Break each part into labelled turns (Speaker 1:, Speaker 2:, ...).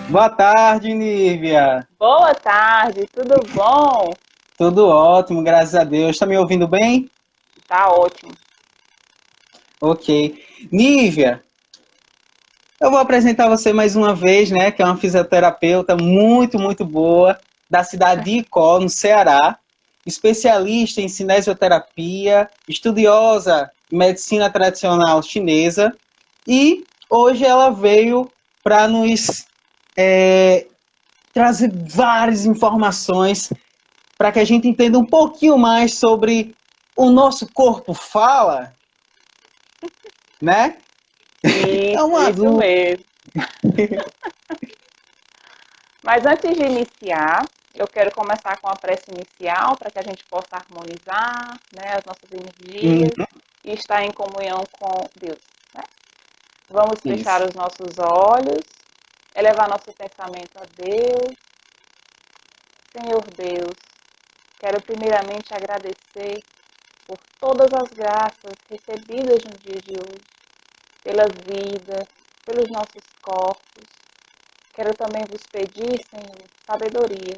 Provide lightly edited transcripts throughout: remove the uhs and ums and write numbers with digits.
Speaker 1: Boa tarde, Nívia.
Speaker 2: Boa tarde, tudo bom?
Speaker 1: Tudo ótimo, graças a Deus. Está me ouvindo bem?
Speaker 2: Tá ótimo.
Speaker 1: Ok. Nívia, eu vou apresentar você mais uma vez, né? Que é uma fisioterapeuta muito boa, da cidade de Icó, no Ceará, especialista em cinesioterapia, estudiosa em medicina tradicional chinesa, e hoje ela veio para nos trazer várias informações para que a gente entenda um pouquinho mais sobre o nosso corpo fala, né? É uma
Speaker 2: Isso
Speaker 1: dúvida.
Speaker 2: mesmo. Mas antes de iniciar, eu quero começar com a prece inicial para que a gente possa harmonizar, né, as nossas energias e estar em comunhão com Deus, né? Vamos fechar
Speaker 1: Isso.
Speaker 2: os nossos olhos, elevar nosso pensamento a Deus. Senhor Deus, quero primeiramente agradecer por todas as graças recebidas no dia de hoje, pela vida, pelos nossos corpos. Quero também vos pedir, Senhor, sabedoria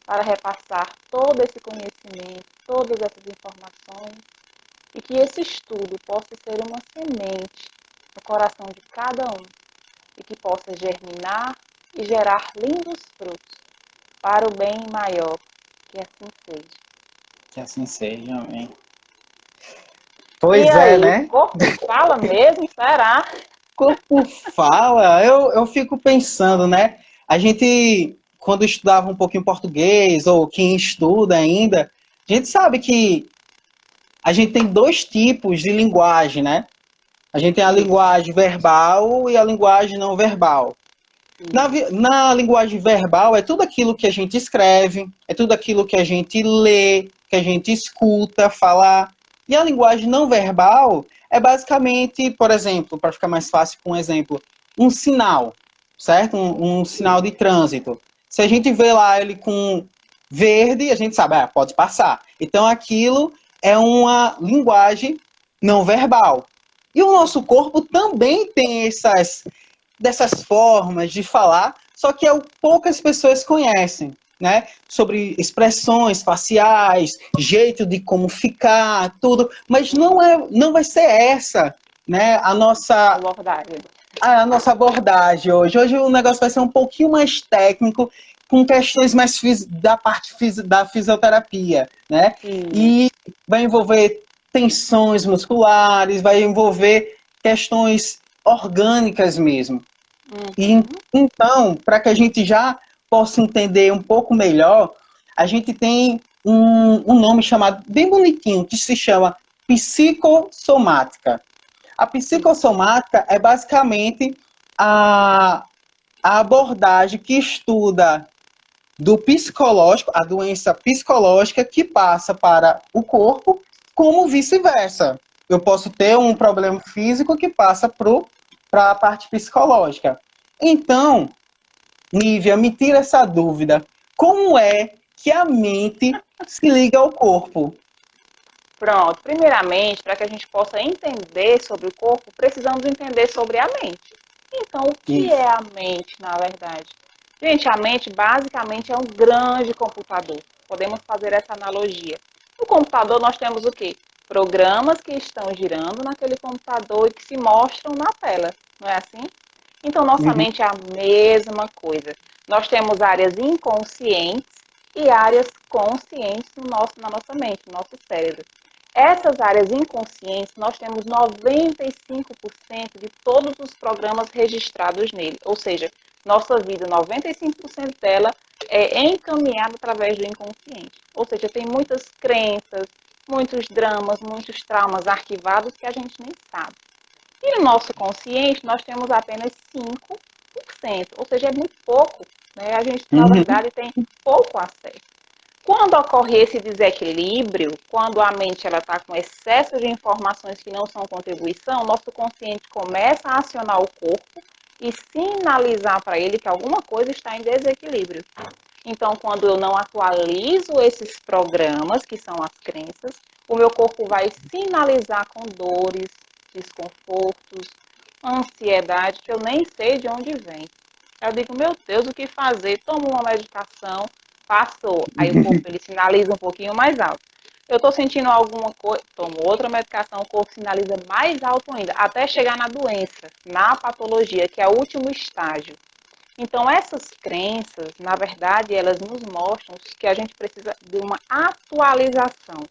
Speaker 2: para repassar todo esse conhecimento, todas essas informações e que esse estudo possa ser uma semente no coração de cada um e que possa germinar e gerar lindos frutos para o bem maior. Que assim seja.
Speaker 1: Que assim seja, amém.
Speaker 2: E
Speaker 1: Pois é,
Speaker 2: aí, o
Speaker 1: né?
Speaker 2: corpo fala mesmo? Será?
Speaker 1: Corpo fala, eu fico pensando, né? A gente, quando estudava um pouquinho português, ou quem estuda ainda, a gente sabe que a gente tem dois tipos de linguagem, né? A gente tem a
Speaker 2: Isso,
Speaker 1: linguagem verbal e a linguagem não verbal.
Speaker 2: isso.
Speaker 1: Na linguagem verbal, é tudo aquilo que a gente escreve, é tudo aquilo que a gente lê, que a gente escuta falar. E a linguagem não verbal é basicamente, por exemplo, para ficar mais fácil com um exemplo, um sinal, certo? Um sinal de trânsito. Se a gente vê lá ele com verde, a gente sabe, pode passar. Então aquilo é uma linguagem não verbal. E o nosso corpo também tem dessas formas de falar, só que poucas pessoas conhecem, né? Sobre expressões faciais, jeito de como ficar, tudo, mas não vai ser essa, né?
Speaker 2: Abordagem.
Speaker 1: A nossa abordagem hoje. Hoje o negócio vai ser um pouquinho mais técnico, com questões mais da parte da fisioterapia, né?
Speaker 2: Isso.
Speaker 1: E vai envolver tensões musculares, vai envolver questões orgânicas mesmo. E,
Speaker 2: Uhum.
Speaker 1: então, para que a gente já possa entender um pouco melhor, a gente tem um nome chamado, bem bonitinho, que se chama psicossomática. A psicossomática é basicamente a, a abordagem que estuda do psicológico, a doença psicológica que passa para o corpo, como vice-versa. Eu posso ter um problema físico que passa para a parte psicológica. Então, Nívia, me tira essa dúvida. Como é que a mente se liga ao corpo?
Speaker 2: Pronto. Primeiramente, para que a gente possa entender sobre o corpo, precisamos entender sobre a mente. Então, o que é
Speaker 1: Isso.
Speaker 2: a mente, na verdade? Gente, a mente basicamente é um grande computador. Podemos fazer essa analogia. No computador nós temos o quê? Programas que estão girando naquele computador e que se mostram na tela, não é assim? Então, nossa
Speaker 1: Uhum.
Speaker 2: mente é a mesma coisa. Nós temos áreas inconscientes e áreas conscientes na nossa mente, no nosso cérebro. Essas áreas inconscientes, nós temos 95% de todos os programas registrados nele. Ou seja, nossa vida, 95% dela é encaminhada através do inconsciente. Ou seja, tem muitas crenças, muitos dramas, muitos traumas arquivados que a gente nem sabe. E no nosso consciente, nós temos apenas 5%, ou seja, é muito pouco. Né? A gente, na
Speaker 1: Uhum.
Speaker 2: verdade, tem pouco acesso. Quando ocorre esse desequilíbrio, quando a mente está com excesso de informações que não são contribuição, nosso consciente começa a acionar o corpo e sinalizar para ele que alguma coisa está em desequilíbrio. Então, quando eu não atualizo esses programas, que são as crenças, o meu corpo vai sinalizar com dores, desconfortos, ansiedade, que eu nem sei de onde vem. Aí eu digo, meu Deus, o que fazer? Tomo uma medicação, passou. Aí o corpo ele sinaliza um pouquinho mais alto. Eu estou sentindo alguma coisa, tomo outra medicação, o corpo sinaliza mais alto ainda, até chegar na doença, na patologia, que é o último estágio. Então, essas crenças, na verdade, elas nos mostram que a gente precisa de uma atualização.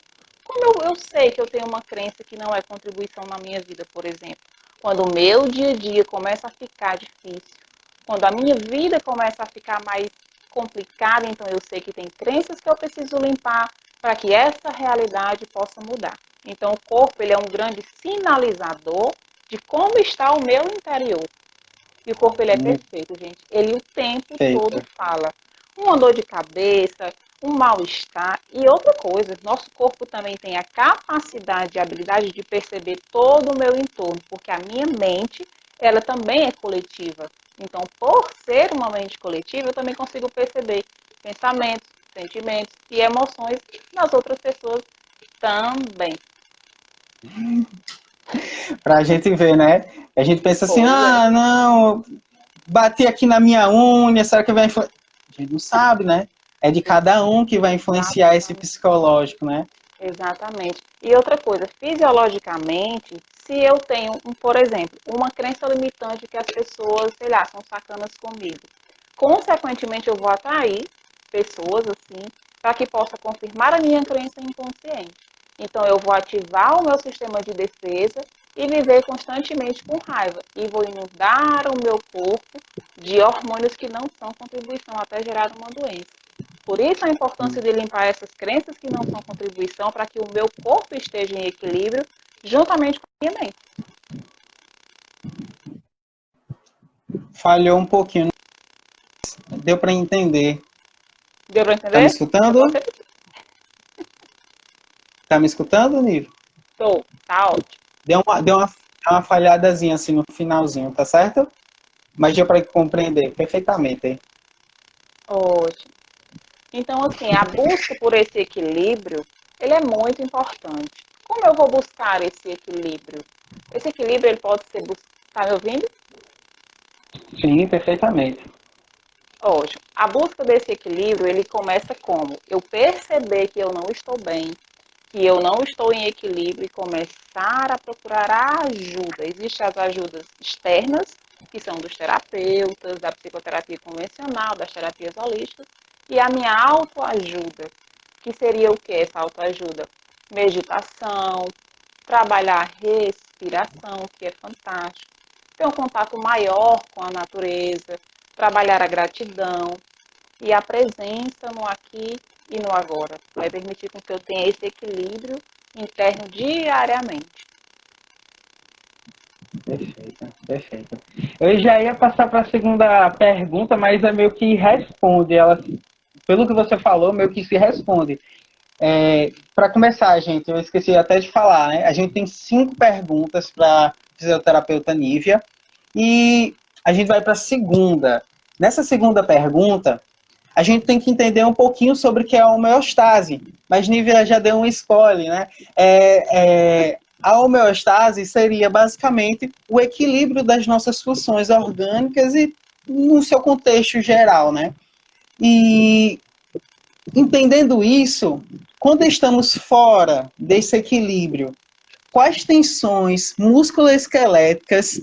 Speaker 2: Como eu sei que eu tenho uma crença que não é contribuição na minha vida, por exemplo? Quando o meu dia a dia começa a ficar difícil, quando a minha vida começa a ficar mais complicada, então eu sei que tem crenças que eu preciso limpar para que essa realidade possa mudar. Então, o corpo ele é um grande sinalizador de como está o meu interior. E o corpo ele é perfeito, gente. Ele o tempo todo fala. Uma dor de cabeça, um mal-estar. E outra coisa, nosso corpo também tem a capacidade, a habilidade de perceber todo o meu entorno, porque a minha mente, ela também é coletiva. Então, por ser uma mente coletiva, eu também consigo perceber pensamentos, sentimentos e emoções nas outras pessoas também.
Speaker 1: Pra gente ver, né? A gente pensa assim,
Speaker 2: Pois é.
Speaker 1: não, bati aqui na minha unha, será que vai influenciar? A gente não sabe, né? É de cada um que vai influenciar esse
Speaker 2: Exatamente.
Speaker 1: psicológico, né?
Speaker 2: Exatamente. E outra coisa, fisiologicamente, se eu tenho, por exemplo, uma crença limitante que as pessoas, sei lá, são sacanas comigo, consequentemente eu vou atrair pessoas assim, para que possa confirmar a minha crença inconsciente. Então eu vou ativar o meu sistema de defesa e viver constantemente com raiva. E vou inundar o meu corpo de hormônios que não são contribuição até gerar uma doença. Por isso a importância de limpar essas crenças que não são contribuição para que o meu corpo esteja em equilíbrio juntamente com a minha mente.
Speaker 1: Falhou um pouquinho, deu para entender.
Speaker 2: Deu para
Speaker 1: Tá me
Speaker 2: entender? Eu
Speaker 1: escutando?
Speaker 2: posso repetir.
Speaker 1: Tá me escutando, Nível?
Speaker 2: Estou. Tá ótimo.
Speaker 1: Deu uma falhadazinha assim no finalzinho, tá certo? Mas deu para compreender perfeitamente. Hein?
Speaker 2: Ótimo. Então, assim, a busca por esse equilíbrio, ele é muito importante. Como eu vou buscar esse equilíbrio? Esse equilíbrio, ele pode ser buscado... Tá me ouvindo?
Speaker 1: Sim, perfeitamente.
Speaker 2: Ótimo. A busca desse equilíbrio, ele começa como? Eu perceber que eu não estou bem, que eu não estou em equilíbrio e começar a procurar a ajuda. Existem as ajudas externas, que são dos terapeutas, da psicoterapia convencional, das terapias holísticas, e a minha autoajuda, que seria o que essa autoajuda? Meditação, trabalhar a respiração, que é fantástico, ter um contato maior com a natureza, trabalhar a gratidão e a presença no aqui e no agora. Vai permitir com que eu tenha esse equilíbrio interno diariamente.
Speaker 1: Perfeito, perfeito. Eu já ia passar para a segunda pergunta, mas é meio que responde. Ela, pelo que você falou, meio que se responde. Para começar, gente, eu esqueci até de falar, né? A gente tem 5 perguntas para a fisioterapeuta Nívia e a gente vai para a segunda. Nessa segunda pergunta, a gente tem que entender um pouquinho sobre o que é a homeostase. Mas Nívia já deu um spoiler, né? A homeostase seria basicamente o equilíbrio das nossas funções orgânicas e no seu contexto geral, né? E entendendo isso, quando estamos fora desse equilíbrio, quais tensões musculoesqueléticas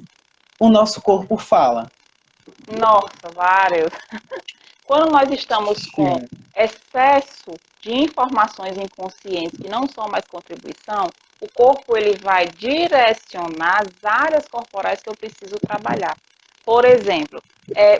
Speaker 1: o nosso corpo fala?
Speaker 2: Nossa, vários. Quando nós estamos com
Speaker 1: Sim.
Speaker 2: excesso de informações inconscientes que não são mais contribuição, o corpo ele vai direcionar as áreas corporais que eu preciso trabalhar. Por exemplo,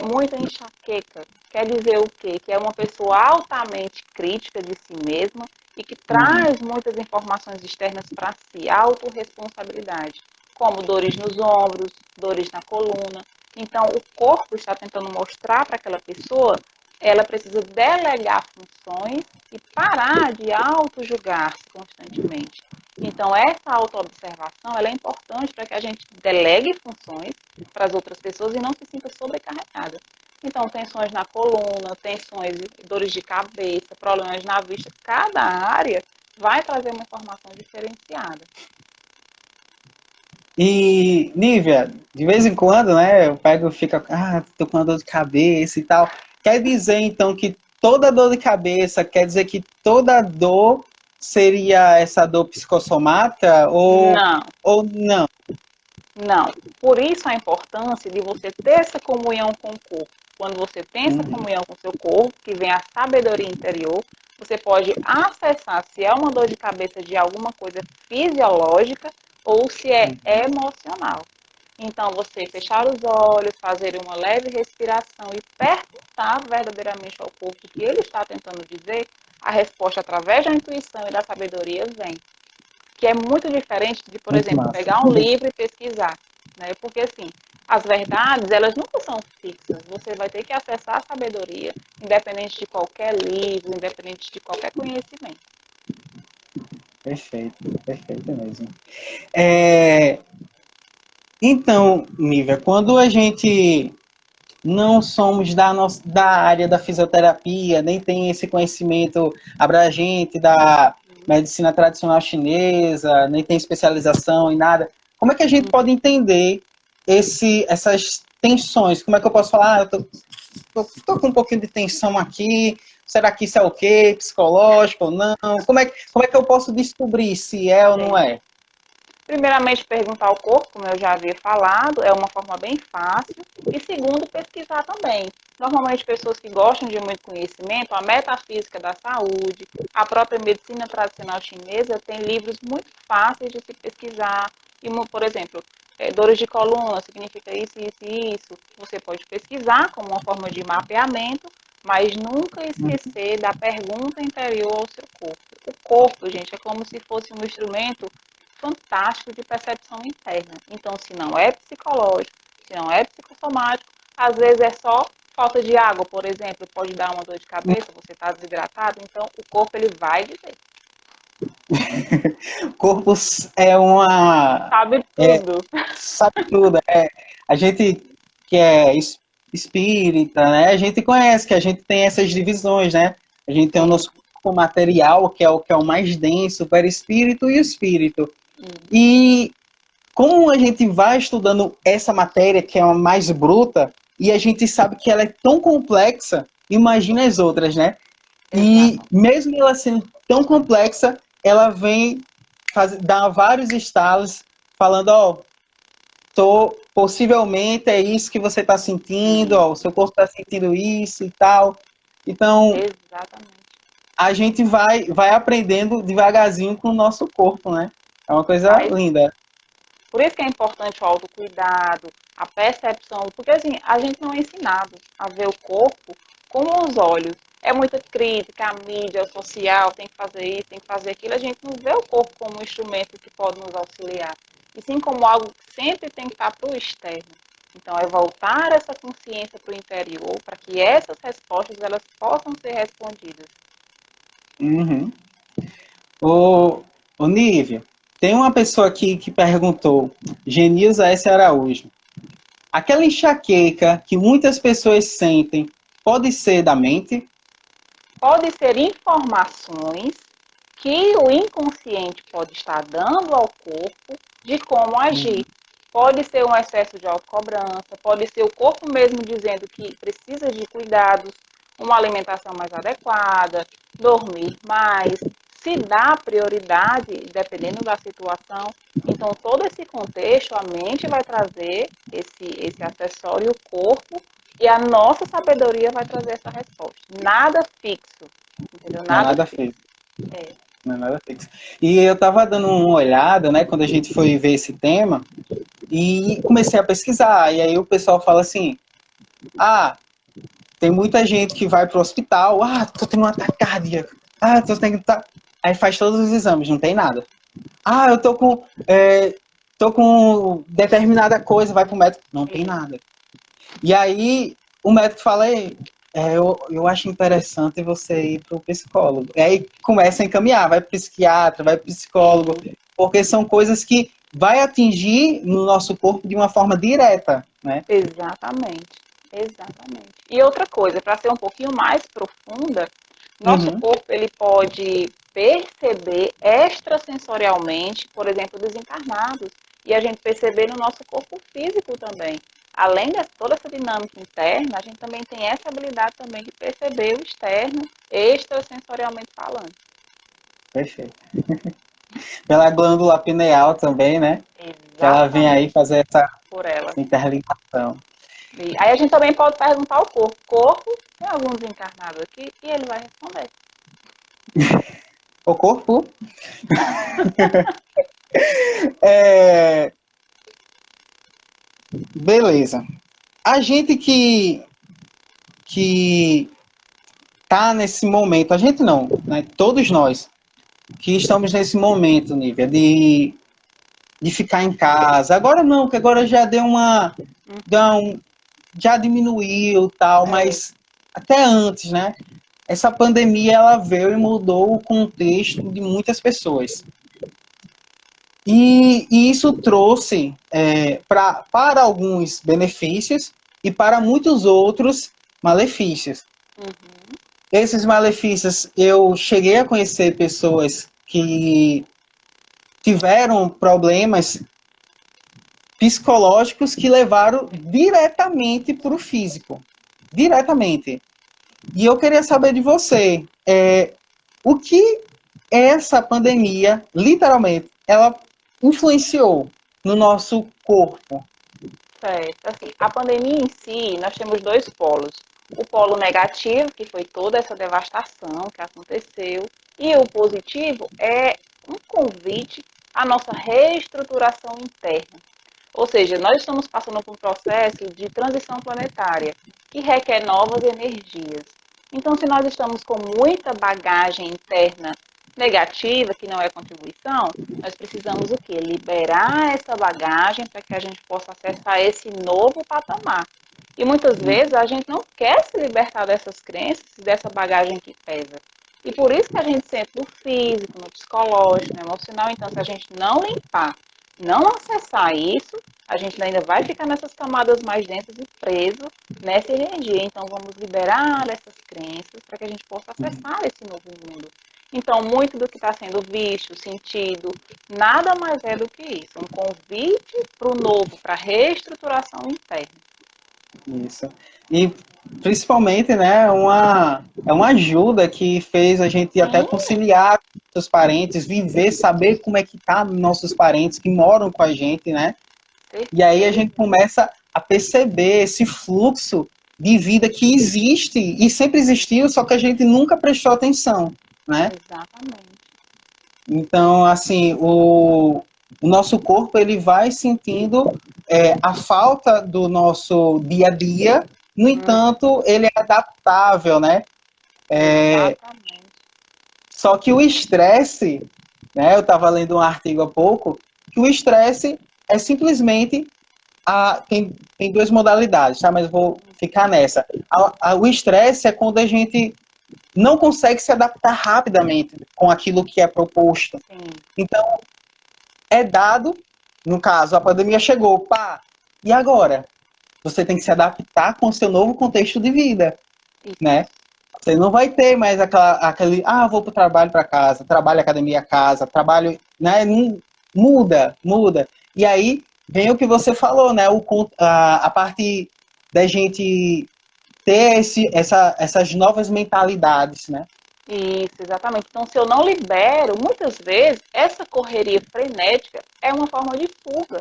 Speaker 2: muita enxaqueca. Quer dizer o quê? Que é uma pessoa altamente crítica de si mesma e que traz muitas informações externas para si, autorresponsabilidade, como dores nos ombros, dores na coluna. Então, o corpo está tentando mostrar para aquela pessoa, ela precisa delegar funções e parar de auto-julgar-se constantemente. Então, essa autoobservação ela é importante para que a gente delegue funções para as outras pessoas e não se sinta sobrecarregada. Então, tensões na coluna, tensões, dores de cabeça, problemas na vista, cada área vai trazer uma informação diferenciada.
Speaker 1: E, Nívia, de vez em quando, né, eu pego e fico, tô com uma dor de cabeça e tal. Quer dizer, então, que toda dor de cabeça, quer dizer que toda dor seria essa dor psicossomática
Speaker 2: Não,
Speaker 1: ou não?
Speaker 2: não. Por isso a importância de você ter essa comunhão com o corpo. Quando você tem essa
Speaker 1: Uhum,
Speaker 2: comunhão com o seu corpo, que vem a sabedoria interior, você pode acessar se é uma dor de cabeça de alguma coisa fisiológica ou se é
Speaker 1: uhum.
Speaker 2: emocional. Então, você fechar os olhos, fazer uma leve respiração e perguntar verdadeiramente ao corpo o que ele está tentando dizer, a resposta através da intuição e da sabedoria vem. Que é muito diferente de, por
Speaker 1: Muito
Speaker 2: exemplo,
Speaker 1: massa.
Speaker 2: pegar um livro e pesquisar, né? Porque assim, as verdades, elas nunca são fixas. Você vai ter que acessar a sabedoria, independente de qualquer livro, independente de qualquer conhecimento.
Speaker 1: Perfeito, perfeito mesmo. É, então, Nívia, quando a gente não somos da área da fisioterapia, nem tem esse conhecimento abrangente da medicina tradicional chinesa, nem tem especialização em nada, como é que a gente pode entender essas tensões? Como é que eu posso falar? Tô com um pouquinho de tensão aqui, será que isso é o quê? Psicológico ou não? Como é que eu posso descobrir se é ou não
Speaker 2: Sim.
Speaker 1: é?
Speaker 2: Primeiramente, perguntar ao corpo, como eu já havia falado, é uma forma bem fácil. E segundo, pesquisar também. Normalmente, pessoas que gostam de muito conhecimento, a metafísica da saúde, a própria medicina tradicional chinesa, tem livros muito fáceis de se pesquisar. E, por exemplo, dores de coluna significa isso, isso e isso. Você pode pesquisar como uma forma de mapeamento, mas nunca esquecer da pergunta interior ao seu corpo. O corpo, gente, é como se fosse um instrumento fantástico de percepção interna. Então, se não é psicológico, se não é psicossomático, às vezes é só falta de água, por exemplo, pode dar uma dor de cabeça, você está desidratado, então o corpo ele vai dizer.
Speaker 1: Corpo é uma.
Speaker 2: Sabe
Speaker 1: É,
Speaker 2: tudo.
Speaker 1: sabe tudo. A gente que é espírita, né? A gente conhece que a gente tem essas divisões, né? A gente tem o
Speaker 2: Sim.
Speaker 1: nosso corpo material, que é o mais denso, o perispírito e o espírito.
Speaker 2: Hum.
Speaker 1: E como a gente vai estudando essa matéria, que é a mais bruta, e a gente sabe que ela é tão complexa, imagina as outras, né? E
Speaker 2: Exato.
Speaker 1: mesmo ela sendo tão complexa, ela vem dar vários estalos falando, ó, possivelmente é isso que você está sentindo,
Speaker 2: Sim.
Speaker 1: ó, o seu corpo está sentindo isso e tal. Então,
Speaker 2: Exatamente.
Speaker 1: a gente vai aprendendo devagarzinho com o nosso corpo, né? É uma coisa
Speaker 2: Vai.
Speaker 1: linda.
Speaker 2: Por isso que é importante o autocuidado, a percepção, porque assim, a gente não é ensinado a ver o corpo com os olhos. É muita crítica, a mídia, o social, tem que fazer isso, tem que fazer aquilo. A gente não vê o corpo como um instrumento que pode nos auxiliar, e sim como algo que sempre tem que estar para o externo. Então, é voltar essa consciência para o interior, para que essas respostas elas possam ser respondidas.
Speaker 1: Uhum. Ô Nívia, tem uma pessoa aqui que perguntou, Genilza S. Araújo, aquela enxaqueca que muitas pessoas sentem pode ser da mente?
Speaker 2: Pode ser informações que o inconsciente pode estar dando ao corpo de como agir. Pode ser um excesso de autocobrança, pode ser o corpo mesmo dizendo que precisa de cuidados, uma alimentação mais adequada, dormir mais, se dar prioridade, dependendo da situação. Então, todo esse contexto, a mente vai trazer esse acessório, o corpo, e a nossa sabedoria vai trazer essa resposta. Nada fixo, entendeu?
Speaker 1: Não é
Speaker 2: Nada
Speaker 1: nada
Speaker 2: fixo.
Speaker 1: feio.
Speaker 2: É.
Speaker 1: Não é nada fixo. E eu estava dando uma olhada, né, quando a gente foi ver esse tema, e comecei a pesquisar. E aí o pessoal fala assim: ah, tem muita gente que vai pro hospital, tô tendo um ataque cardíaco, tô tendo. Aí faz todos os exames, não tem nada. Eu tô com determinada coisa, vai pro médico, não tem
Speaker 2: Isso.
Speaker 1: nada. E aí o médico fala, eu acho interessante você ir pro psicólogo. E aí começa a encaminhar, vai pro psiquiatra, vai pro psicólogo,
Speaker 2: Sim,
Speaker 1: porque são coisas que vai atingir no nosso corpo de uma forma direta, né?
Speaker 2: exatamente. Exatamente. E outra coisa, para ser um pouquinho mais profunda, nosso
Speaker 1: Uhum.
Speaker 2: corpo ele pode perceber extrasensorialmente, por exemplo, desencarnados. e a gente perceber no nosso corpo físico também. Além de toda essa dinâmica interna, a gente também tem essa habilidade também de perceber o externo, extrasensorialmente falando.
Speaker 1: Perfeito. Pela glândula pineal também, né? Que ela vem
Speaker 2: Exatamente
Speaker 1: aí fazer
Speaker 2: por ela.
Speaker 1: essa interligação.
Speaker 2: E aí a gente também pode perguntar ao corpo. Corpo, tem algum desencarnado aqui? E ele vai responder.
Speaker 1: O corpo. É, beleza. A gente que tá nesse momento, a gente não, né? Todos nós que estamos nesse momento, Nívia, de ficar em casa. Agora não, que agora já deu já diminuiu tal, mas até antes, né? Essa pandemia ela veio e mudou o contexto de muitas pessoas. E isso trouxe para alguns benefícios e para muitos outros malefícios.
Speaker 2: Uhum.
Speaker 1: Esses malefícios, eu cheguei a conhecer pessoas que tiveram problemas psicológicos que levaram diretamente para o físico. Diretamente. E eu queria saber de você, o que essa pandemia, literalmente, ela influenciou no nosso corpo?
Speaker 2: Certo. Assim, a pandemia em si, nós temos dois polos. O polo negativo, que foi toda essa devastação que aconteceu, e o positivo é um convite à nossa reestruturação interna. Ou seja, nós estamos passando por um processo de transição planetária que requer novas energias. Então, se nós estamos com muita bagagem interna negativa, que não é contribuição, nós precisamos o quê? Liberar essa bagagem para que a gente possa acessar esse novo patamar. E muitas vezes a gente não quer se libertar dessas crenças, dessa bagagem que pesa. E por isso que a gente sente no físico, no psicológico, no emocional. Então, se a gente não limpar, não acessar isso, a gente ainda vai ficar nessas camadas mais densas e preso nessa energia. Então, vamos liberar essas crenças para que a gente possa acessar esse novo mundo. Então, muito do que está sendo visto, sentido, nada mais é do que isso. Um convite para o novo, para a reestruturação interna.
Speaker 1: Isso. E principalmente, né, é uma ajuda que fez a gente até
Speaker 2: Sim,
Speaker 1: conciliar com os parentes, viver, saber como é que tá nossos parentes que moram com a gente, né? E aí a gente
Speaker 2: perfeito.
Speaker 1: começa a perceber esse fluxo de vida que existe e sempre existiu, só que a gente nunca prestou atenção, né?
Speaker 2: Exatamente.
Speaker 1: Então, assim, o nosso corpo ele vai sentindo a falta do nosso dia a dia, no entanto, ele é adaptável, né?
Speaker 2: Exatamente.
Speaker 1: Só que o estresse, né? Eu estava lendo um artigo há pouco, que o estresse é simplesmente tem duas modalidades, tá? Mas eu vou ficar nessa. O estresse é quando a gente não consegue se adaptar rapidamente com aquilo que é proposto.
Speaker 2: Sim.
Speaker 1: Então, é dado, no caso, a pandemia chegou, pá, e agora? Você tem que se adaptar com o seu novo contexto de vida,
Speaker 2: Isso.
Speaker 1: né? Você não vai ter mais aquele, vou para o trabalho para casa, trabalho academia casa, trabalho, né? Muda. E aí vem o que você falou, né? A parte da gente ter essas novas mentalidades, né?
Speaker 2: Isso, exatamente. Então, se eu não libero, muitas vezes, essa correria frenética é uma forma de fuga.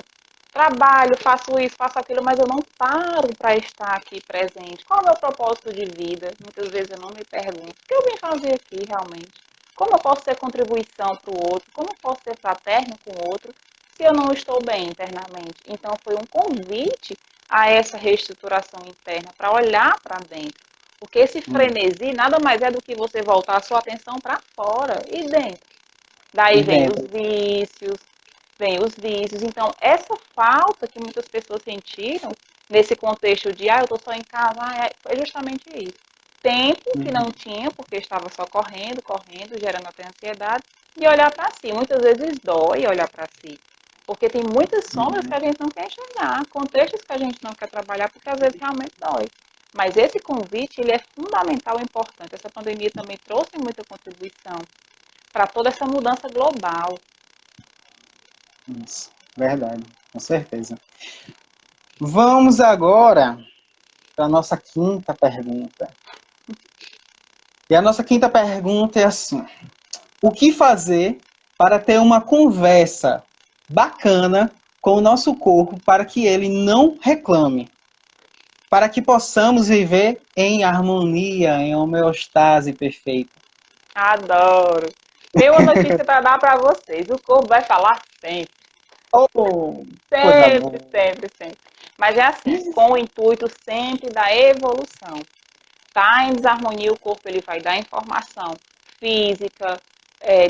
Speaker 2: Trabalho, faço isso, faço aquilo, mas eu não paro para estar aqui presente. Qual é o meu propósito de vida? Muitas vezes eu não me pergunto. O que eu vim fazer aqui realmente? Como eu posso ser contribuição para o outro? Como eu posso ser fraterno com o outro se eu não estou bem internamente? Então, foi um convite a essa reestruturação interna, para olhar para dentro. Porque esse frenesi nada mais é do que você voltar a sua atenção para fora e dentro. Daí
Speaker 1: E dentro.
Speaker 2: vem os vícios. Então, essa falta que muitas pessoas sentiram nesse contexto de, eu estou só em casa, foi justamente isso. Tempo que não tinha, porque estava só correndo, gerando até ansiedade, e olhar para si. Muitas vezes dói olhar para si. Porque tem muitas sombras que a gente não quer enxergar, contextos que a gente não quer trabalhar, porque às vezes realmente dói. Mas esse convite, ele é fundamental e importante. Essa pandemia também trouxe muita contribuição para toda essa mudança global.
Speaker 1: Isso, verdade. Com certeza. Vamos agora para a nossa quinta pergunta. E a nossa quinta pergunta é assim: o que fazer para ter uma conversa bacana com o nosso corpo para que ele não reclame? Para que possamos viver em harmonia, em homeostase perfeita.
Speaker 2: Adoro. Tenho uma notícia para dar para vocês. O corpo vai falar sempre.
Speaker 1: Oh, coisa boa.
Speaker 2: Sempre, sempre, sempre. Mas é assim, com o intuito sempre da evolução. Tá em desarmonia, o corpo ele vai dar informação física,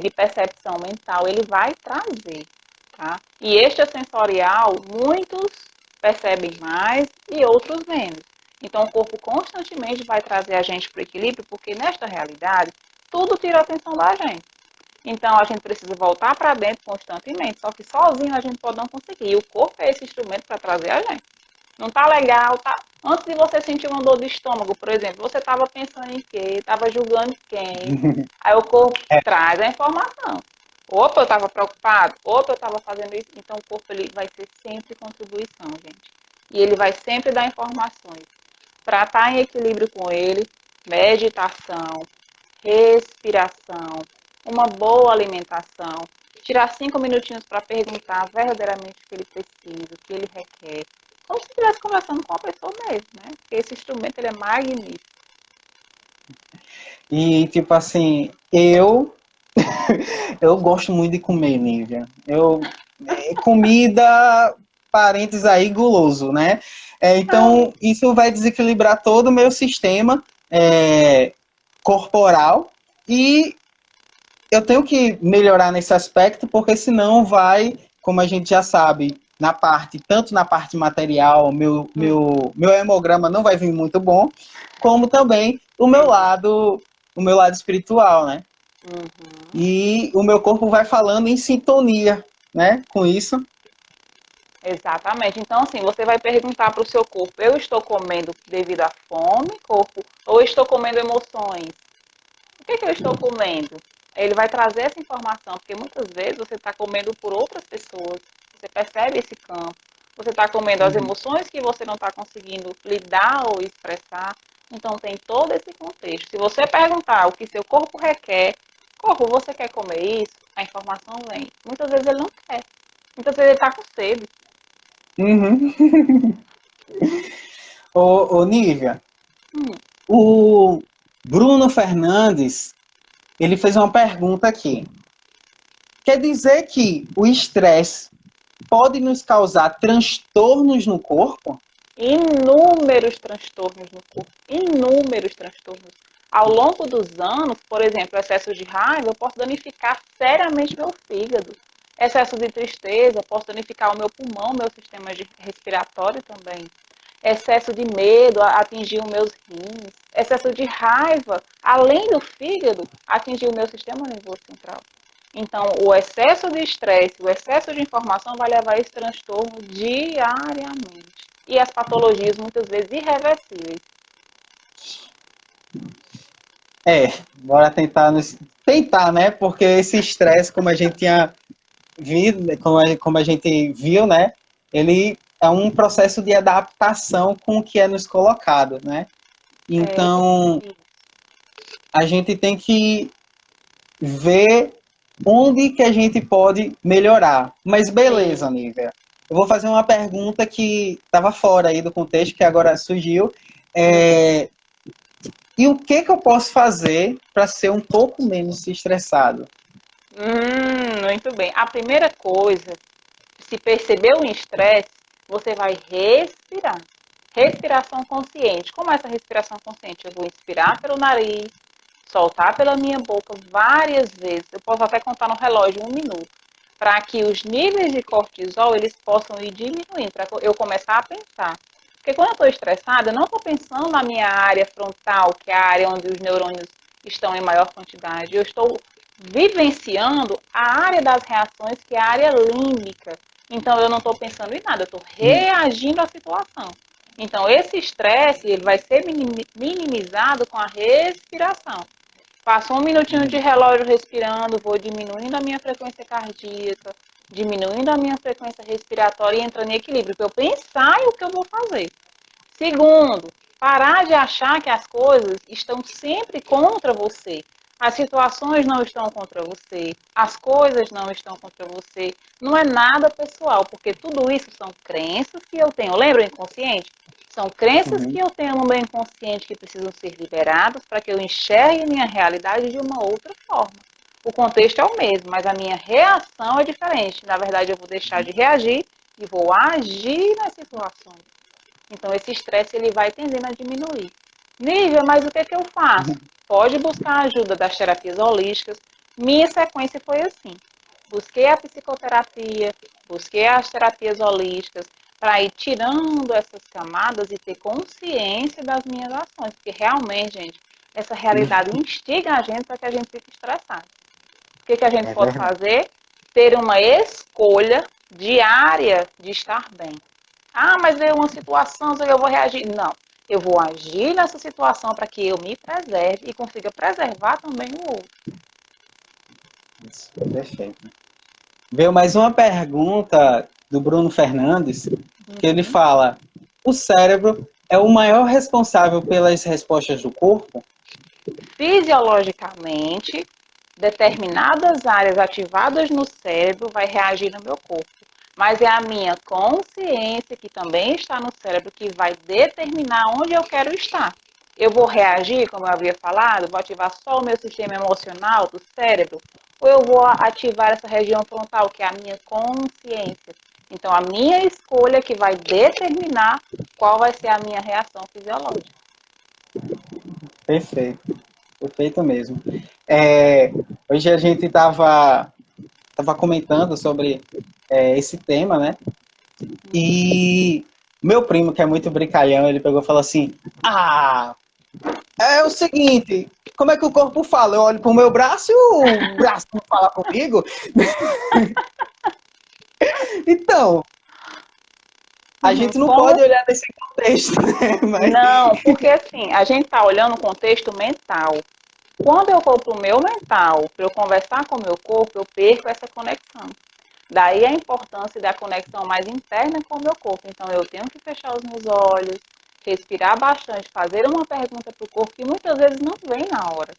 Speaker 2: de percepção mental, ele vai trazer, tá? E extrasensorial, muitos percebem mais e outros menos. Então, o corpo constantemente vai trazer a gente para o equilíbrio, porque nesta realidade, tudo tira a atenção da gente. Então, a gente precisa voltar para dentro constantemente, só que sozinho a gente pode não conseguir. E o corpo é esse instrumento para trazer a gente. Não tá legal, tá? Antes de você sentir uma dor de estômago, por exemplo, você estava pensando em quê? Estava julgando quem? Aí o corpo traz a informação. Opa, eu estava preocupado. Opa, eu estava fazendo isso. Então o corpo ele vai ser sempre contribuição, gente. E ele vai sempre dar informações. Para estar em equilíbrio com ele, meditação, respiração, uma boa alimentação, tirar 5 minutinhos para perguntar verdadeiramente o que ele precisa, o que ele requer, como se estivesse conversando com a pessoa mesmo, né? Porque esse instrumento ele é magnífico.
Speaker 1: E, tipo assim, eu gosto muito de comer, Nívia. Comida, parênteses aí, guloso, né? Então, isso vai desequilibrar todo o meu sistema corporal e eu tenho que melhorar nesse aspecto, porque senão vai, como a gente já sabe, tanto na parte material, meu hemograma não vai vir muito bom, como também o meu lado espiritual, né?
Speaker 2: Uhum.
Speaker 1: E o meu corpo vai falando em sintonia, né, com isso.
Speaker 2: Exatamente. Então, assim, você vai perguntar para o seu corpo: eu estou comendo devido à fome, corpo, ou estou comendo emoções? O que eu estou comendo? Ele vai trazer essa informação, porque muitas vezes você está comendo por outras pessoas, você percebe esse campo, você está comendo as emoções que você não está conseguindo lidar ou expressar, então tem todo esse contexto. Se você perguntar o que seu corpo requer, corpo, você quer comer isso? A informação vem. Muitas vezes ele não quer, muitas vezes ele está com sede.
Speaker 1: Uhum. Ô, Nívia,
Speaker 2: Hum,
Speaker 1: o Bruno Fernandes, ele fez uma pergunta aqui. Quer dizer que o estresse pode nos causar transtornos no corpo?
Speaker 2: Inúmeros transtornos no corpo, inúmeros transtornos. Ao longo dos anos, por exemplo, excesso de raiva, eu posso danificar seriamente meu fígado. Excesso de tristeza, posso danificar o meu pulmão, meu sistema respiratório também. Excesso de medo, atingir os meus rins. Excesso de raiva, além do fígado, atingir o meu sistema nervoso central. Então, o excesso de estresse, o excesso de informação vai levar a esse transtorno diariamente. E as patologias, muitas vezes, irreversíveis.
Speaker 1: Bora tentar, né? Porque esse estresse, como a gente tinha visto, como a gente viu, né? Ele é um processo de adaptação com o que é nos colocado, né? Então,
Speaker 2: É,
Speaker 1: a gente tem que ver onde que a gente pode melhorar. Mas beleza,
Speaker 2: sim.
Speaker 1: Nívia. Eu vou fazer uma pergunta que estava fora aí do contexto, que agora surgiu. E o que eu posso fazer para ser um pouco menos estressado?
Speaker 2: Muito bem. A primeira coisa, se percebeu o estresse, você vai respirar. Respiração consciente. Como é essa respiração consciente? Eu vou inspirar pelo nariz, soltar pela minha boca várias vezes. Eu posso até contar no relógio 1 minuto, para que os níveis de cortisol eles possam ir diminuindo, para eu começar a pensar. Porque quando eu estou estressada, eu não estou pensando na minha área frontal, que é a área onde os neurônios estão em maior quantidade. Eu estou vivenciando a área das reações, que é a área límbica. Então, eu não estou pensando em nada, eu estou reagindo à situação. Então, esse estresse ele vai ser minimizado com a respiração. Passo 1 minutinho de relógio respirando, vou diminuindo a minha frequência cardíaca, diminuindo a minha frequência respiratória e entrando em equilíbrio, para eu pensar em o que eu vou fazer. Segundo, parar de achar que as coisas estão sempre contra você. As situações não estão contra você, as coisas não estão contra você. Não é nada pessoal, porque tudo isso são crenças que eu tenho. Lembra o inconsciente? São crenças que eu tenho no meu inconsciente que precisam ser liberadas para que eu enxergue minha realidade de uma outra forma. O contexto é o mesmo, mas a minha reação é diferente. Na verdade, eu vou deixar de reagir e vou agir nas situações. Então, esse estresse ele vai tendendo a diminuir. Nívia, mas o que, que eu faço? Pode buscar a ajuda das terapias holísticas. Minha sequência foi assim. Busquei a psicoterapia, busquei as terapias holísticas, para ir tirando essas camadas e ter consciência das minhas ações. Porque realmente, gente, essa realidade instiga a gente para que a gente fique estressado. O que, que a gente pode fazer? Ter uma escolha diária de estar bem. Ah, mas veio uma situação, eu vou reagir. Não, eu vou agir nessa situação para que eu me preserve e consiga preservar também o outro.
Speaker 1: Isso, perfeito. Veio mais uma pergunta do Bruno Fernandes, que ele fala: o cérebro é o maior responsável pelas respostas do corpo?
Speaker 2: Fisiologicamente, determinadas áreas ativadas no cérebro vai reagir no meu corpo. Mas é a minha consciência, que também está no cérebro, que vai determinar onde eu quero estar. Eu vou reagir, como eu havia falado, vou ativar só o meu sistema emocional do cérebro, ou eu vou ativar essa região frontal, que é a minha consciência. Então, a minha escolha que vai determinar qual vai ser a minha reação fisiológica.
Speaker 1: Perfeito. Perfeito mesmo. Hoje a gente estava comentando sobre esse tema, né? E meu primo, que é muito brincalhão, ele pegou e falou assim: ah, é o seguinte, como é que o corpo fala? Eu olho pro meu braço e o braço não fala comigo? Então, a gente não pode olhar nesse contexto, né? Mas...
Speaker 2: Não, porque assim, a gente está olhando o contexto mental. Quando eu vou para o meu mental, para eu conversar com o meu corpo, eu perco essa conexão. Daí a importância da conexão mais interna com o meu corpo. Então, eu tenho que fechar os meus olhos, respirar bastante, fazer uma pergunta para o corpo que muitas vezes não vem na hora.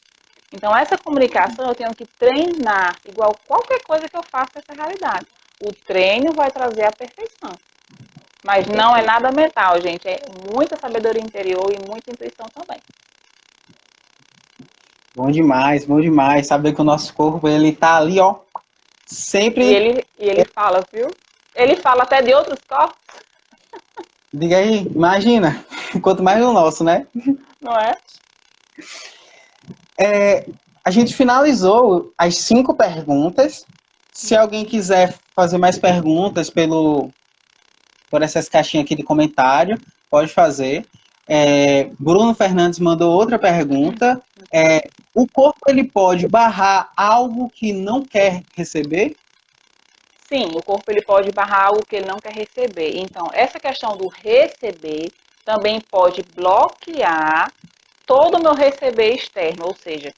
Speaker 2: Então, essa comunicação eu tenho que treinar, igual qualquer coisa que eu faça nessa realidade. O treino vai trazer a perfeição. Mas não é nada mental, gente. É muita sabedoria interior e muita intuição também.
Speaker 1: Bom demais. Saber que o nosso corpo, ele tá ali, ó, sempre...
Speaker 2: E ele fala, viu? Ele fala até de outros corpos.
Speaker 1: Diga aí, imagina. Quanto mais o nosso, né?
Speaker 2: Não é?
Speaker 1: A gente finalizou as 5 perguntas. Se alguém quiser fazer mais perguntas por essas caixinhas aqui de comentário, pode fazer. Bruno Fernandes mandou outra pergunta. O corpo, ele pode barrar algo que não quer receber?
Speaker 2: Sim, o corpo ele pode barrar algo que ele não quer receber. Então, essa questão do receber também pode bloquear todo o meu receber externo, ou seja,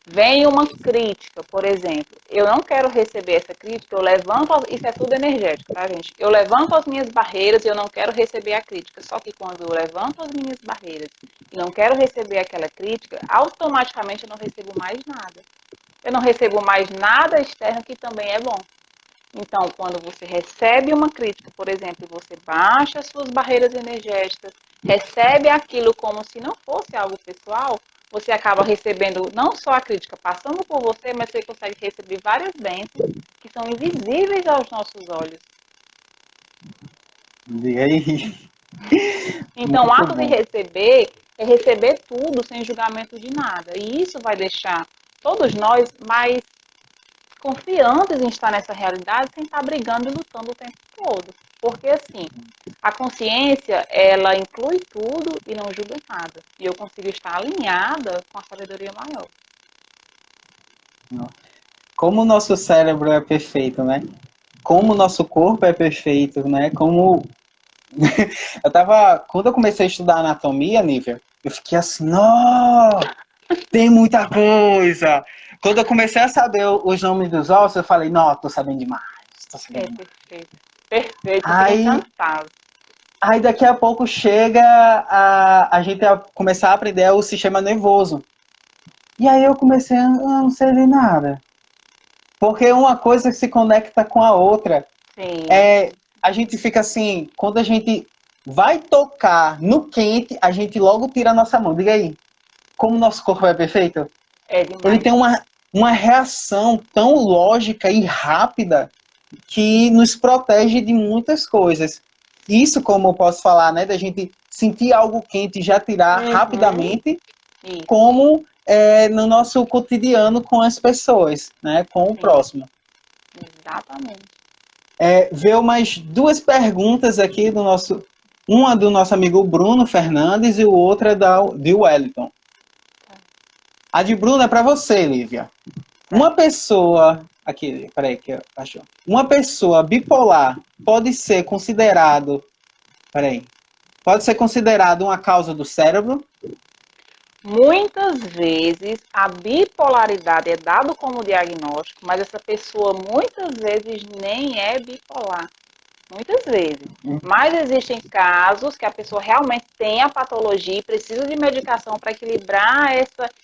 Speaker 2: vem uma crítica, por exemplo, eu não quero receber essa crítica, eu levanto, isso é tudo energético, tá, gente? Eu levanto as minhas barreiras e eu não quero receber a crítica, só que quando eu levanto as minhas barreiras e não quero receber aquela crítica, automaticamente eu não recebo mais nada. Eu não recebo mais nada externo que também é bom. Então, quando você recebe uma crítica, por exemplo, você baixa as suas barreiras energéticas, recebe aquilo como se não fosse algo pessoal, você acaba recebendo não só a crítica passando por você, mas você consegue receber várias bênçãos que são invisíveis aos nossos olhos.
Speaker 1: E aí?
Speaker 2: Então, o ato de receber é receber tudo sem julgamento de nada. E isso vai deixar todos nós mais confiantes em estar nessa realidade sem estar brigando e lutando o tempo todo. Porque, assim, a consciência, ela inclui tudo e não julga nada. E eu consigo estar alinhada com a sabedoria maior.
Speaker 1: Como o nosso cérebro é perfeito, né? Como o nosso corpo é perfeito, né? Como... Quando eu comecei a estudar anatomia, Nívia, eu fiquei assim, não, tem muita coisa. Quando eu comecei a saber os nomes dos ossos, eu falei, não, tô sabendo demais.
Speaker 2: É perfeito. Perfeito, eu fico
Speaker 1: Aí,
Speaker 2: encantado.
Speaker 1: aí daqui a pouco chega a gente a começar a aprender o sistema nervoso. E aí eu comecei a não sei de nada. Porque uma coisa se conecta com a outra.
Speaker 2: Sim,
Speaker 1: A gente fica assim, quando a gente vai tocar no quente, a gente logo tira a nossa mão. Diga aí, como o nosso corpo é perfeito?
Speaker 2: é
Speaker 1: Ele
Speaker 2: demais.
Speaker 1: tem uma reação tão lógica e rápida que nos protege de muitas coisas. Isso, como eu posso falar, né, da gente sentir algo quente e já tirar
Speaker 2: Uhum,
Speaker 1: rapidamente,
Speaker 2: isso,
Speaker 1: como no nosso cotidiano com as pessoas, né, com o
Speaker 2: sim,
Speaker 1: próximo.
Speaker 2: exatamente.
Speaker 1: Veio mais duas perguntas aqui do nosso, uma do nosso amigo Bruno Fernandes e o outra de Wellington. A de Bruno é para você, Lívia. Uma
Speaker 2: Certo.
Speaker 1: pessoa, aqui, peraí que eu acho. Uma pessoa bipolar pode ser considerado, peraí, pode ser considerado uma causa do cérebro?
Speaker 2: Muitas vezes a bipolaridade é dado como diagnóstico, mas essa pessoa muitas vezes nem é bipolar. Muitas vezes. Mas existem casos que a pessoa realmente tem a patologia e precisa de medicação para equilibrar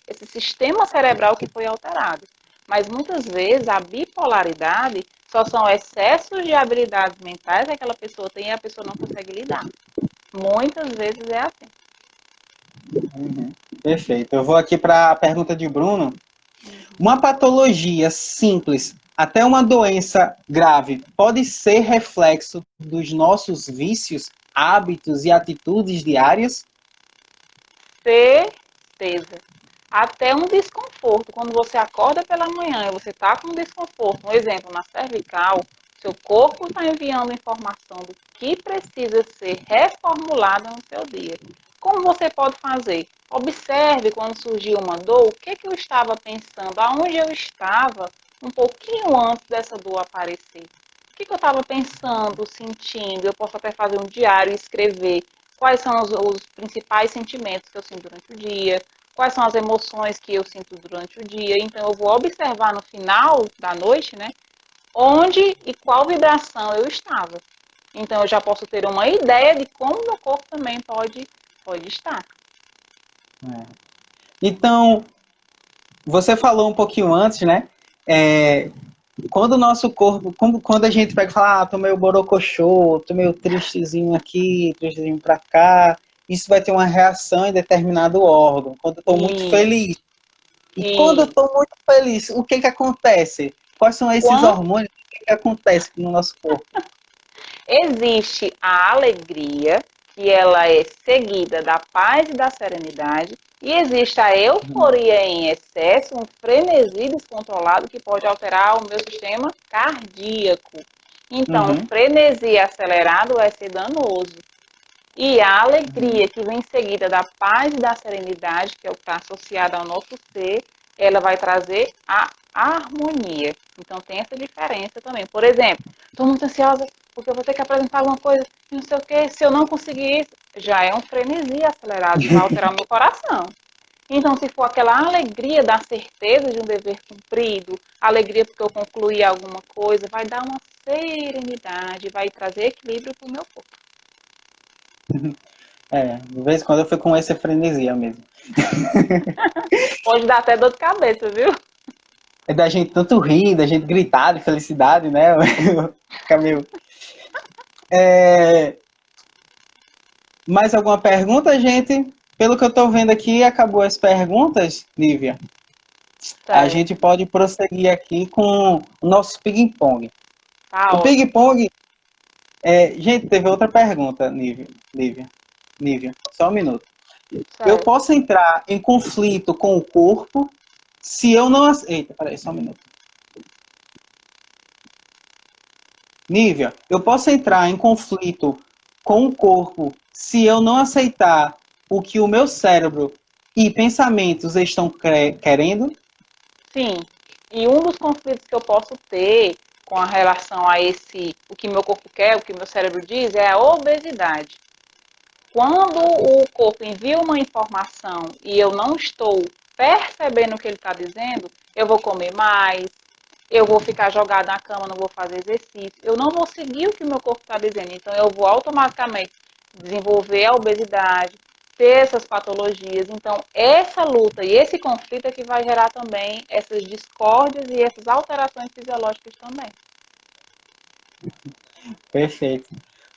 Speaker 2: esse sistema cerebral que foi alterado. Mas muitas vezes a bipolaridade só são excessos de habilidades mentais que aquela pessoa tem e a pessoa não consegue lidar. Muitas vezes é assim.
Speaker 1: Uhum. Perfeito. Eu vou aqui para a pergunta de Bruno. Uma patologia simples até uma doença grave pode ser reflexo dos nossos vícios, hábitos e atitudes diárias?
Speaker 2: Certeza. Até um desconforto. Quando você acorda pela manhã e você está com desconforto, um exemplo, na cervical, seu corpo está enviando informação do que precisa ser reformulado no seu dia. Como você pode fazer? Observe quando surgiu uma dor, o que, que eu estava pensando, aonde eu estava um pouquinho antes dessa dor aparecer. O que, que eu estava pensando, sentindo? Eu posso até fazer um diário e escrever quais são os principais sentimentos que eu sinto durante o dia, quais são as emoções que eu sinto durante o dia. Então, eu vou observar no final da noite, né, onde e qual vibração eu estava. Então, eu já posso ter uma ideia de como meu corpo também pode estar.
Speaker 1: É. Então, você falou um pouquinho antes, né? É, quando o nosso corpo, quando a gente pega e fala, tô meio borocochô, tô meio tristezinho aqui, tristezinho pra cá, isso vai ter uma reação em determinado órgão. Quando eu tô muito
Speaker 2: E,
Speaker 1: feliz. E quando eu
Speaker 2: e
Speaker 1: tô muito feliz, o que que acontece? Quais são esses
Speaker 2: quando
Speaker 1: hormônios? O que que acontece no nosso corpo?
Speaker 2: existe a alegria, que ela é seguida da paz e da serenidade, e existe a euforia em excesso, um frenesi descontrolado que pode alterar o meu sistema cardíaco. Então, o
Speaker 1: Uhum.
Speaker 2: frenesi acelerado vai ser danoso. E a alegria que vem seguida da paz e da serenidade, que é o que está associado ao nosso ser, ela vai trazer a harmonia. Então tem essa diferença também. Por exemplo, estou muito ansiosa porque eu vou ter que apresentar alguma coisa e não sei o que. Se eu não conseguir isso, já é um frenesi acelerado e vai alterar o meu coração. Então, se for aquela alegria da certeza de um dever cumprido, alegria porque eu concluí alguma coisa, vai dar uma serenidade, vai trazer equilíbrio para o meu corpo.
Speaker 1: De vez em quando eu fico com essa frenesia mesmo.
Speaker 2: Pode dar até dor de cabeça, viu?
Speaker 1: É da gente tanto rir, da gente gritar de felicidade, né? Fica meio. É, Mais alguma pergunta, gente? Pelo que eu estou vendo aqui, acabou as perguntas, Lívia. A
Speaker 2: Certo.
Speaker 1: gente pode prosseguir aqui com o nosso ping-pong.
Speaker 2: Tá
Speaker 1: O
Speaker 2: ótimo.
Speaker 1: ping-pong. Gente, teve outra pergunta, Lívia, só um minuto. Eu
Speaker 2: Certo.
Speaker 1: posso entrar em conflito com o corpo se eu não. Eita, peraí, só um minuto. Nívia, eu posso entrar em conflito com o corpo se eu não aceitar o que o meu cérebro e pensamentos estão querendo?
Speaker 2: Sim. E um dos conflitos que eu posso ter com a relação a o que meu corpo quer, o que meu cérebro diz, é a obesidade. Quando o corpo envia uma informação e eu não estou percebendo o que ele está dizendo, eu vou comer mais, eu vou ficar jogada na cama, não vou fazer exercício, eu não vou seguir o que o meu corpo está dizendo, então eu vou automaticamente desenvolver a obesidade, ter essas patologias. Então, essa luta e esse conflito é que vai gerar também essas discórdias e essas alterações fisiológicas também.
Speaker 1: Perfeito.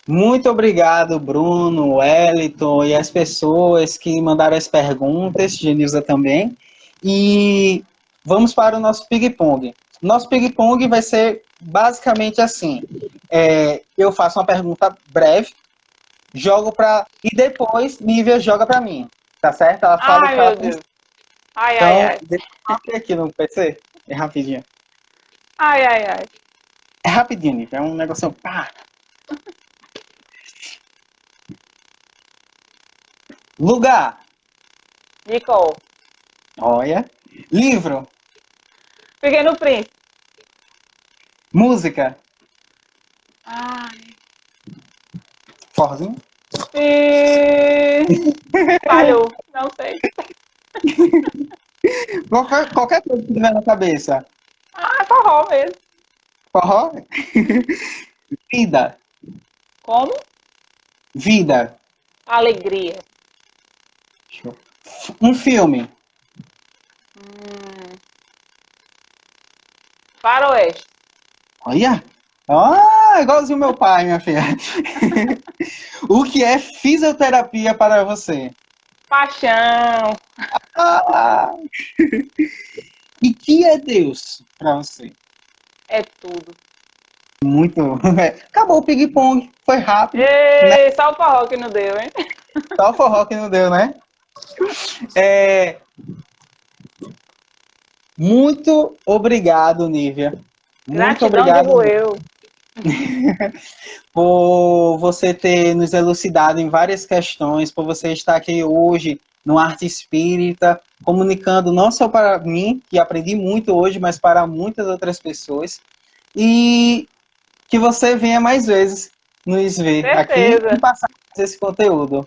Speaker 1: Muito obrigado, Bruno, Wellington e as pessoas que mandaram as perguntas, Genilza também. E vamos para o nosso ping-pong. Nosso ping-pong vai ser basicamente assim. Eu faço uma pergunta breve, jogo para... E depois, Nívia joga para mim. Tá certo? Ela fala o
Speaker 2: Ai,
Speaker 1: que ela
Speaker 2: meu
Speaker 1: pensa.
Speaker 2: Deus. Ai, ai,
Speaker 1: Então,
Speaker 2: ai.
Speaker 1: deixa eu abrir aqui no PC. É rapidinho.
Speaker 2: Ai, ai, ai.
Speaker 1: É rapidinho, Nívia. É um negócio... Pá. Lugar.
Speaker 2: Nicole.
Speaker 1: Olha. Livro.
Speaker 2: Pequeno Príncipe.
Speaker 1: Música.
Speaker 2: Ai.
Speaker 1: Forrozinho.
Speaker 2: Sim. Falhou. Não sei.
Speaker 1: Qualquer coisa que tiver na cabeça.
Speaker 2: Ah, forró mesmo.
Speaker 1: Forró. Vida.
Speaker 2: Como?
Speaker 1: Vida.
Speaker 2: Alegria.
Speaker 1: Um filme.
Speaker 2: Faroeste.
Speaker 1: Olha. Ah, igualzinho meu pai, minha filha. O que é fisioterapia para você?
Speaker 2: Paixão.
Speaker 1: Ah, e que é Deus para você?
Speaker 2: É tudo.
Speaker 1: Muito. Acabou o ping-pong. Foi rápido. Né?
Speaker 2: Ei, só o forró que não deu, hein?
Speaker 1: Só o forró que não deu, né? Muito obrigado, Nívia. Muito
Speaker 2: Gratidão,
Speaker 1: obrigado
Speaker 2: digo eu.
Speaker 1: por você ter nos elucidado em várias questões, por você estar aqui hoje no Arte Espírita, comunicando não só para mim, que aprendi muito hoje, mas para muitas outras pessoas. E que você venha mais vezes nos ver aqui e
Speaker 2: Certeza.
Speaker 1: passar esse conteúdo.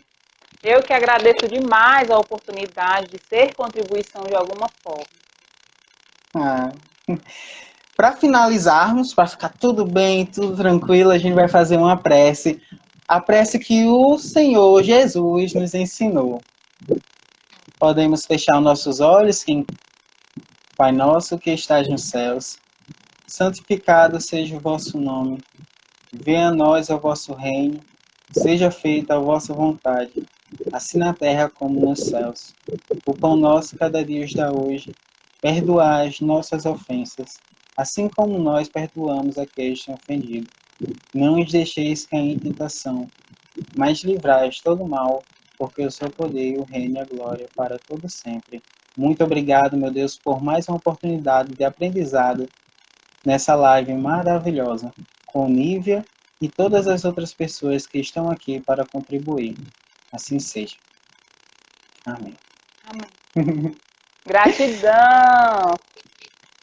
Speaker 2: Eu que agradeço demais a oportunidade de ser contribuição de alguma forma.
Speaker 1: Ah. Para finalizarmos, para ficar tudo bem, tudo tranquilo, a gente vai fazer uma prece. A prece que o Senhor Jesus nos ensinou. Podemos fechar os nossos olhos, quem Pai nosso que estás nos céus, santificado seja o vosso nome. Venha a nós o vosso reino, seja feita a vossa vontade, assim na terra como nos céus. O pão nosso cada dia nos dá hoje. Perdoai as nossas ofensas, assim como nós perdoamos a quem tem ofendido. Não os deixeis cair em tentação, mas livrai-os de todo mal, porque o seu poder, o reino e a glória para todo sempre. Muito obrigado, meu Deus, por mais uma oportunidade de aprendizado nessa live maravilhosa, com Nívia e todas as outras pessoas que estão aqui para contribuir. Assim seja. Amém.
Speaker 2: Amém. Gratidão.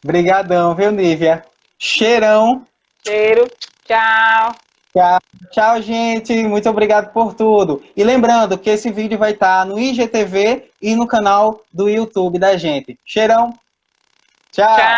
Speaker 1: Obrigadão, viu, Nívia? Cheirão.
Speaker 2: Cheiro. Tchau.
Speaker 1: Tchau, tchau, gente. Muito obrigado por tudo. E lembrando que esse vídeo vai estar no IGTV e no canal do YouTube da gente. Cheirão. Tchau.
Speaker 2: Tchau.